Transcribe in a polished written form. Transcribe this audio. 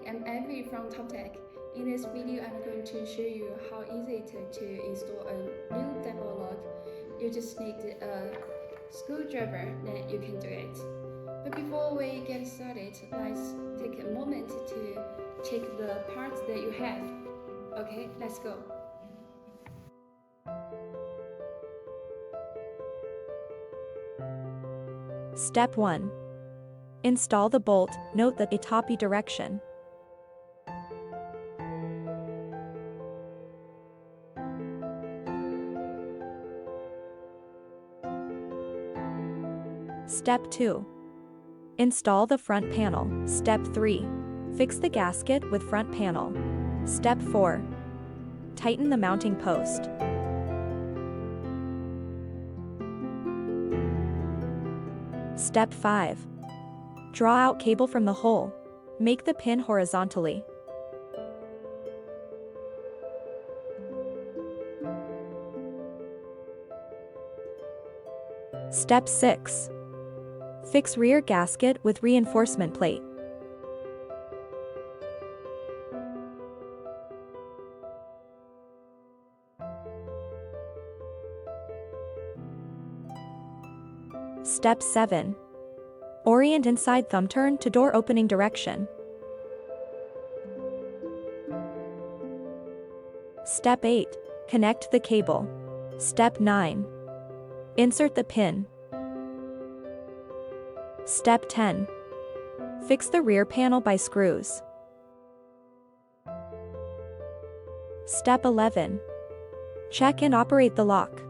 I'm Abby from TOPTEQ. In this video, I'm going to show you how easy it is to install a new Deadbolt lock. You just need a screwdriver, then you can do it. But before we get started, let's take a moment to check the parts that you have. Okay, let's go. Step 1. Install the bolt. Note the TOPTEQ direction. Step 2. Install the front panel. Step 3. Fix the gasket with front panel. Step 4. Tighten the mounting post. Step 5. Draw out cable from the hole. Make the pin horizontally. Step 6. Fix rear gasket with reinforcement plate. Step 7. Orient inside thumb turn to door opening direction. Step 8. Connect the cable. Step 9. Insert the pin. Step 10. Fix the rear panel by screws. Step 11. Check and operate the lock.